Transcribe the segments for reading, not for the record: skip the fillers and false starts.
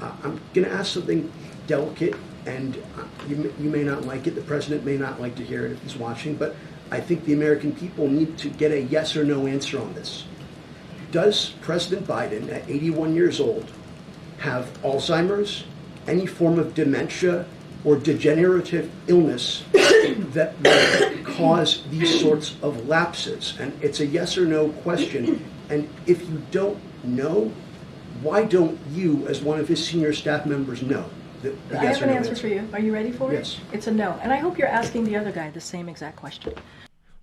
I'm going to ask something delicate, and you may not like it. The president may not like to hear it if he's watching, but I think the American people need to get a yes or no answer on this. Does President Biden, at 81 years old, have Alzheimer's, any form of dementia, or degenerative illness that would cause these sorts of lapses? And it's a yes or no question. And if you don't know, why don't you, as one of his senior staff members, know? I have an answer for you. Are you ready for it? Yes. It's a no. And I hope you're asking the other guy the same exact question.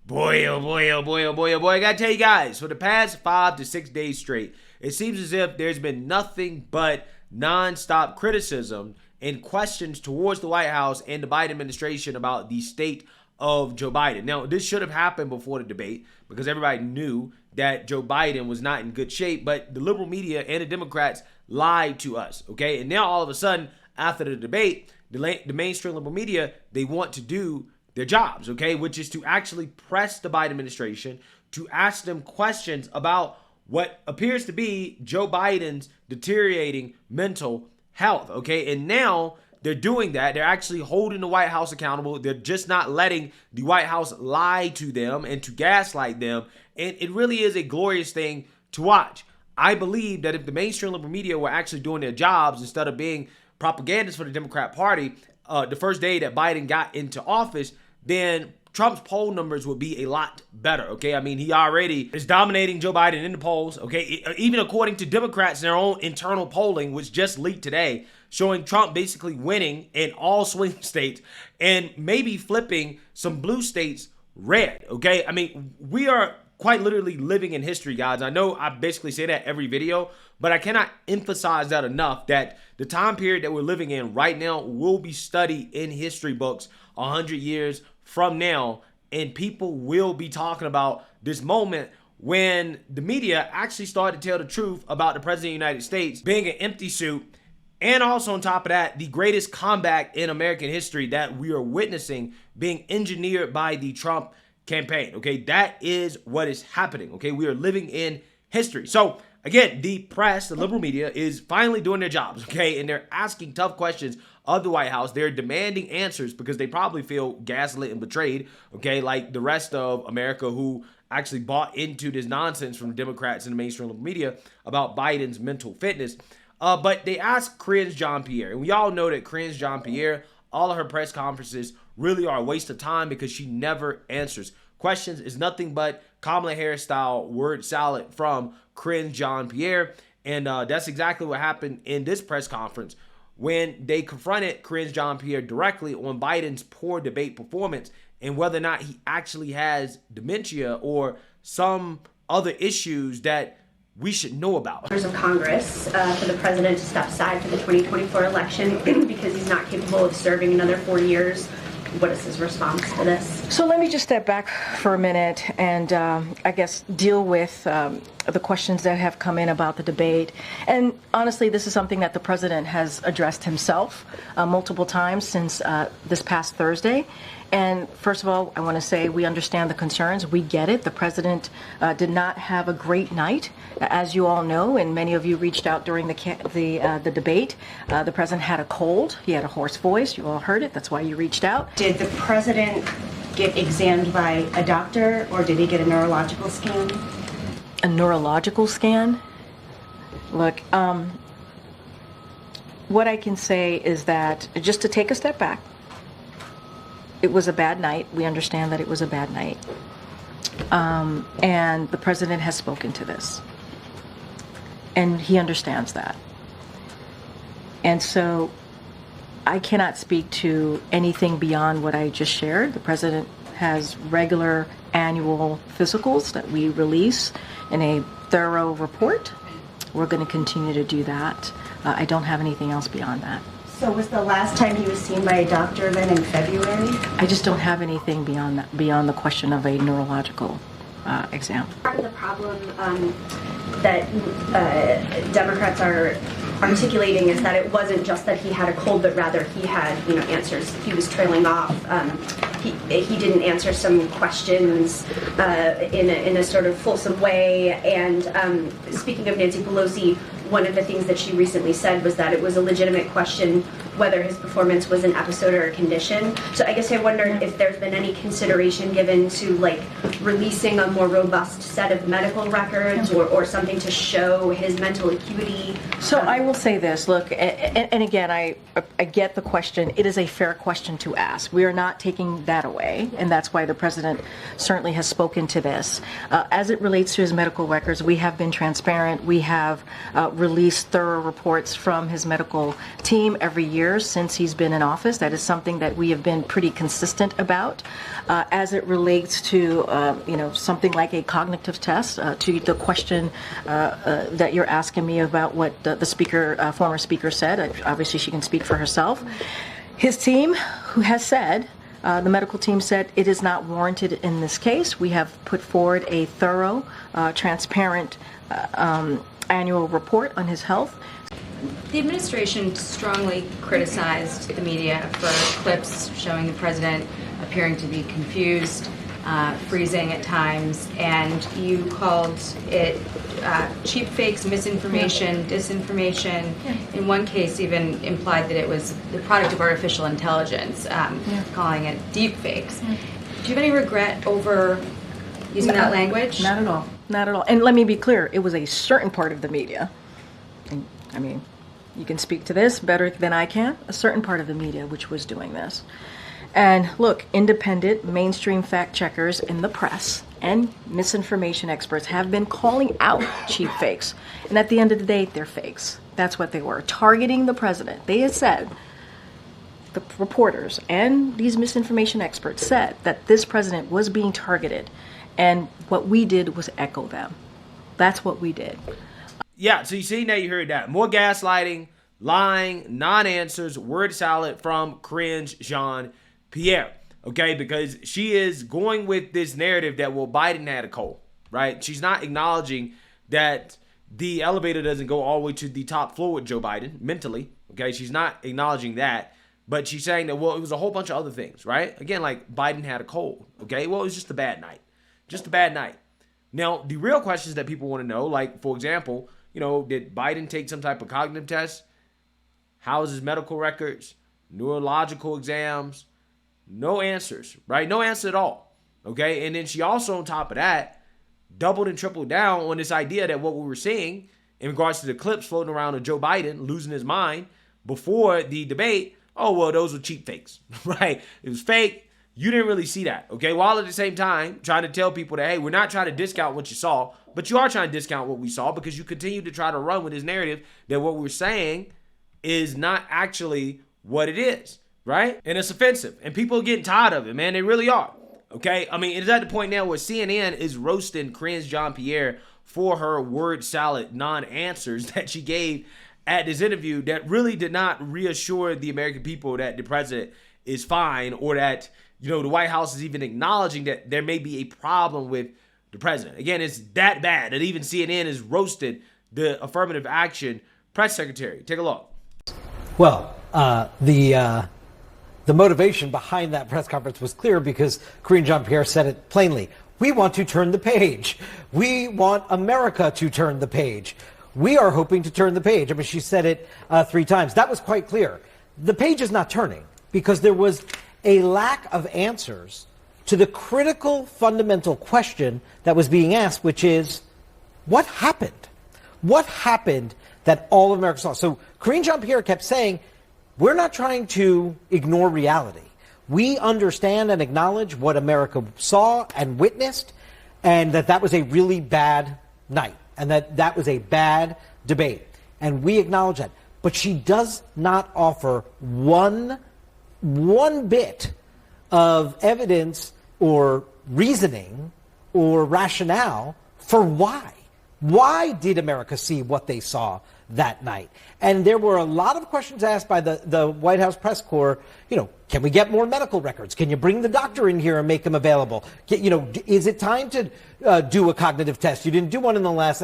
Boy, oh boy, oh boy, oh boy, oh boy. I gotta tell you guys, for the past 5 to 6 days straight, it seems as if there's been nothing but non-stop criticism and questions towards the White House and the Biden administration about the state of Joe Biden. Now, this should have happened before the debate because everybody knew that Joe Biden was not in good shape, but the liberal media and the Democrats lied to us, okay? And now all of a sudden, after the debate, the mainstream liberal media, they want to do their jobs, okay? Which is to actually press the Biden administration to ask them questions about what appears to be Joe Biden's deteriorating mental health, okay? And now they're doing that. They're actually holding the White House accountable. They're just not letting the White House lie to them and to gaslight them. And it really is a glorious thing to watch. I believe that if the mainstream liberal media were actually doing their jobs instead of being propagandists for the Democrat Party, the first day that Biden got into office, then Trump's poll numbers would be a lot better, okay? I mean, he already is dominating Joe Biden in the polls, okay? Even according to Democrats in their own internal polling, which just leaked today, showing Trump basically winning in all swing states and maybe flipping some blue states red, okay? I mean, we are quite literally living in history, guys. I know I basically say that every video, but I cannot emphasize that enough, that the time period that we're living in right now will be studied in history books 100 years from now, and people will be talking about this moment when the media actually started to tell the truth about the president of the United States being an empty suit, and also on top of that, the greatest comeback in American history that we are witnessing being engineered by the Trump campaign, okay? That is what is happening, okay? We are living in history. So again, the press, the liberal media, is finally doing their jobs, okay? And they're asking tough questions of the White House. They're demanding answers because they probably feel gaslit and betrayed, okay? Like the rest of America who actually bought into this nonsense from the Democrats and the mainstream liberal media about Biden's mental fitness. But they asked Karine Jean-Pierre, and we all know that Karine Jean-Pierre, all of her press conferences really are a waste of time because she never answers questions. Is nothing but Kamala Harris style word salad from Karine Jean-Pierre. And that's exactly what happened in this press conference when they confronted Karine Jean-Pierre directly on Biden's poor debate performance and whether or not he actually has dementia or some other issues that we should know about. Members of Congress for the president to step aside for the 2024 election because he's not capable of serving another 4 years. What is his response to this? So let me just step back for a minute and I guess deal with the questions that have come in about the debate. And honestly, this is something that the president has addressed himself multiple times since this past Thursday. And first of all, I want to say we understand the concerns. We get it. The president did not have a great night, as you all know, and many of you reached out during the debate. The president had a cold. He had a hoarse voice. You all heard it. That's why you reached out. Did the president get examined by a doctor, or did he get a neurological scan? A neurological scan? Look, what I can say is that, just to take a step back, it was a bad night. We understand that it was a bad night. And the president has spoken to this. And he understands that. And so I cannot speak to anything beyond what I just shared. The president has regular annual physicals that we release in a thorough report. We're going to continue to do that. I don't have anything else beyond that. So was the last time he was seen by a doctor then in February? I just don't have anything beyond that, beyond the question of a neurological exam. Part of the problem that Democrats are articulating is that it wasn't just that he had a cold, but rather he had, answers. He was trailing off. He didn't answer some questions in a sort of fulsome way. And speaking of Nancy Pelosi, one of the things that she recently said was that it was a legitimate question whether his performance was an episode or a condition. So I guess I wondered if there's been any consideration given to like releasing a more robust set of medical records or something to show his mental acuity. So I will say this, look, and again, I get the question. It is a fair question to ask. We are not taking that away, and that's why the president certainly has spoken to this. As it relates to his medical records, we have been transparent. We have released thorough reports from his medical team every year since he's been in office. That is something that we have been pretty consistent about. As it relates to, something like a cognitive test, to the question that you're asking me about what the speaker, former speaker said, obviously she can speak for herself. His team, who has said, the medical team said it is not warranted in this case. We have put forward a thorough, transparent annual report on his health. The administration strongly criticized the media for clips showing the president appearing to be confused, freezing at times, and you called it cheap fakes, misinformation, disinformation. In one case, even implied that it was the product of artificial intelligence, calling it deep fakes. Do you have any regret over using that language? Not at all. Not at all. And let me be clear, it was a certain part of the media. I mean, you can speak to this better than I can. A certain part of the media which was doing this. And look, independent mainstream fact checkers in the press and misinformation experts have been calling out cheap fakes. And at the end of the day, they're fakes. That's what they were. Targeting the president. They had said, the reporters and these misinformation experts said that this president was being targeted. And what we did was echo them. That's what we did. Yeah, so you see, now you heard that. More gaslighting, lying, non-answers, word salad from Karine Jean-Pierre. Okay, because she is going with this narrative that, well, Biden had a cold, right? She's not acknowledging that the elevator doesn't go all the way to the top floor with Joe Biden mentally. Okay, she's not acknowledging that. But she's saying that, well, it was a whole bunch of other things, right? Again, like Biden had a cold. Okay, well, it was just a bad night. Just a bad night. Now, the real questions that people want to know, like, for example, did Biden take some type of cognitive test? How is his medical records? Neurological exams? No answers, right? No answer at all, okay? And then she also, on top of that, doubled and tripled down on this idea that what we were seeing in regards to the clips floating around of Joe Biden losing his mind before the debate, oh, well, those were cheap fakes, right? It was fake. You didn't really see that, okay? While at the same time trying to tell people that, hey, we're not trying to discount what you saw, but you are trying to discount what we saw because you continue to try to run with this narrative that what we're saying is not actually what it is, right? And it's offensive. And people are getting tired of it, man. They really are, okay? I mean, it's at the point now where CNN is roasting Karine Jean-Pierre for her word salad non-answers that she gave at this interview that really did not reassure the American people that the president is fine or that the White House is even acknowledging that there may be a problem with the president. Again, it's that bad that even CNN has roasted the affirmative action press secretary. Take a look. Well, the motivation behind that press conference was clear because Karine Jean-Pierre said it plainly. We want to turn the page. We want America to turn the page. We are hoping to turn the page. I mean, she said it 3 times. That was quite clear. The page is not turning because there was a lack of answers to the critical fundamental question that was being asked, which is, what happened? What happened that all of America saw? So Karine Jean-Pierre kept saying, we're not trying to ignore reality. We understand and acknowledge what America saw and witnessed, and that was a really bad night, and that was a bad debate. And we acknowledge that. But she does not offer one bit of evidence or reasoning or rationale for why. Why did America see what they saw that night? And there were a lot of questions asked by the White House press corps. Can we get more medical records? Can you bring the doctor in here and make them available? Is it time to do a cognitive test? You didn't do one in the last.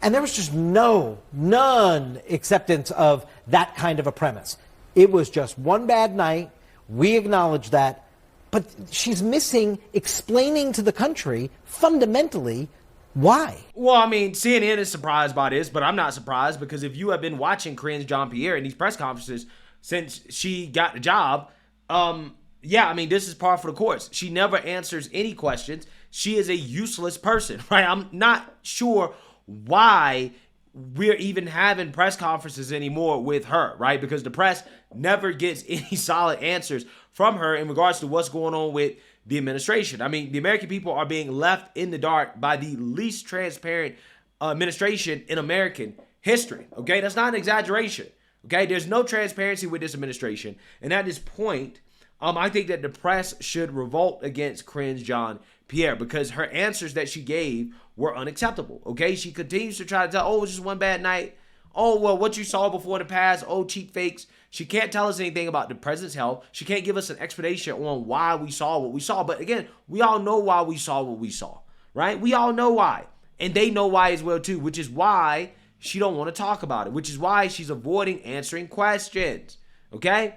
And there was just none acceptance of that kind of a premise. It was just one bad night. We acknowledge that. But she's missing explaining to the country fundamentally Why? Well, I mean, CNN is surprised by this, but I'm not surprised because if you have been watching Karine Jean-Pierre in these press conferences since she got the job, yeah, I mean, this is par for the course. She never answers any questions. She is a useless person, right? I'm not sure why we're even having press conferences anymore with her, right? Because the press never gets any solid answers from her in regards to what's going on with the administration. I mean, the American people are being left in the dark by the least transparent administration in American history, okay? That's not an exaggeration, okay? There's no transparency with this administration. And at this point, I think that the press should revolt against Karine Jean-Pierre because her answers that she gave were unacceptable, okay? She continues to try to tell, oh, it was just one bad night. Oh, well, what you saw before in the past, oh, cheap fakes. She can't tell us anything about the president's health. She can't give us an explanation on why we saw what we saw. But again, we all know why we saw what we saw, right? We all know why. And they know why as well, too, which is why she don't want to talk about it, which is why she's avoiding answering questions, okay?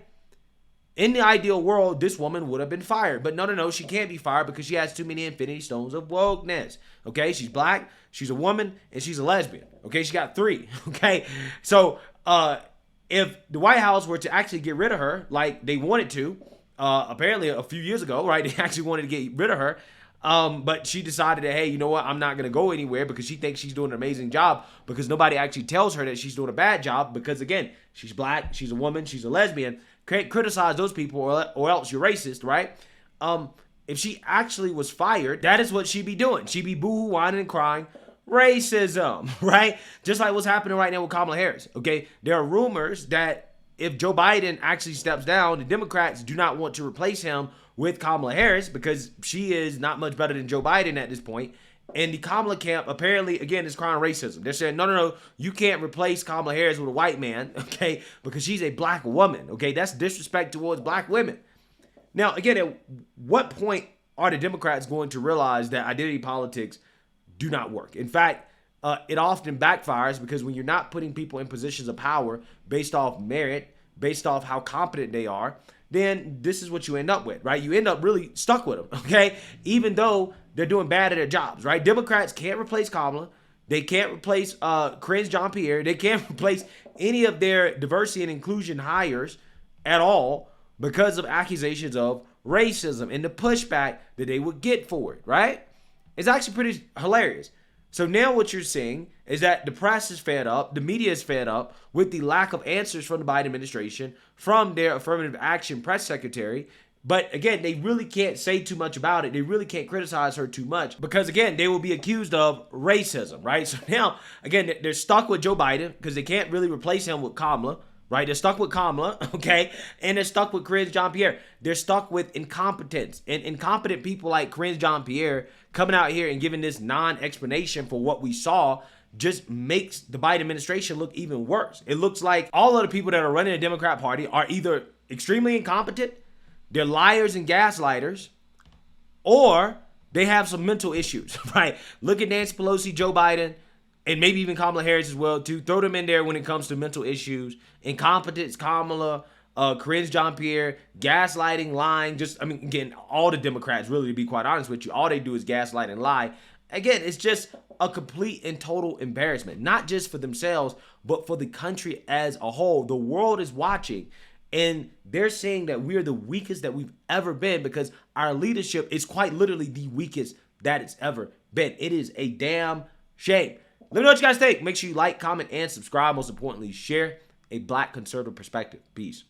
In the ideal world, this woman would have been fired. But no, she can't be fired because she has too many infinity stones of wokeness. Okay, she's black, she's a woman, and she's a lesbian. Okay, she got 3. Okay, so if the White House were to actually get rid of her like they wanted to, apparently a few years ago, right, they actually wanted to get rid of her, but she decided that, hey, you know what, I'm not going to go anywhere because she thinks she's doing an amazing job because nobody actually tells her that she's doing a bad job because, again, she's black, she's a woman, she's a lesbian. Can't criticize those people or else you're racist, right? If she actually was fired, that is what she'd be doing. She'd be boo-hoo, whining and crying. Racism, right? Just like what's happening right now with Kamala Harris, okay? There are rumors that if Joe Biden actually steps down, the Democrats do not want to replace him with Kamala Harris because she is not much better than Joe Biden at this point. And the Kamala camp apparently, again, is crying racism. They're saying, no, you can't replace Kamala Harris with a white man, okay, because she's a black woman, okay? That's disrespect towards black women. Now, again, at what point are the Democrats going to realize that identity politics do not work? In fact, it often backfires because when you're not putting people in positions of power based off merit, based off how competent they are, then this is what you end up with, right? You end up really stuck with them, okay? Even though they're doing bad at their jobs, right? Democrats can't replace Kamala. They can't replace Karine Jean-Pierre. They can't replace any of their diversity and inclusion hires at all because of accusations of racism and the pushback that they would get for it, right? It's actually pretty hilarious. So now what you're seeing is that the press is fed up, the media is fed up with the lack of answers from the Biden administration, from their affirmative action press secretary. But again, they really can't say too much about it. They really can't criticize her too much because, again, they will be accused of racism, right? So now, again, they're stuck with Joe Biden because they can't really replace him with Kamala, right? They're stuck with Kamala, okay? And they're stuck with Karine Jean-Pierre. They're stuck with incompetence. And incompetent people like Karine Jean-Pierre coming out here and giving this non-explanation for what we saw just makes the Biden administration look even worse. It looks like all of the people that are running the Democrat Party are either extremely incompetent, they're liars and gaslighters, or they have some mental issues, right? Look at Nancy Pelosi, Joe Biden, and maybe even Kamala Harris as well, too. Throw them in there when it comes to mental issues. Incompetence, Kamala, Karine Jean-Pierre, gaslighting, lying. Again, all the Democrats, really, to be quite honest with you, all they do is gaslight and lie. Again, it's just a complete and total embarrassment, not just for themselves, but for the country as a whole. The world is watching, and they're saying that we are the weakest that we've ever been because our leadership is quite literally the weakest that it's ever been. It is a damn shame. Let me know what you guys think. Make sure you like, comment, and subscribe. Most importantly, share a Black conservative perspective. Peace.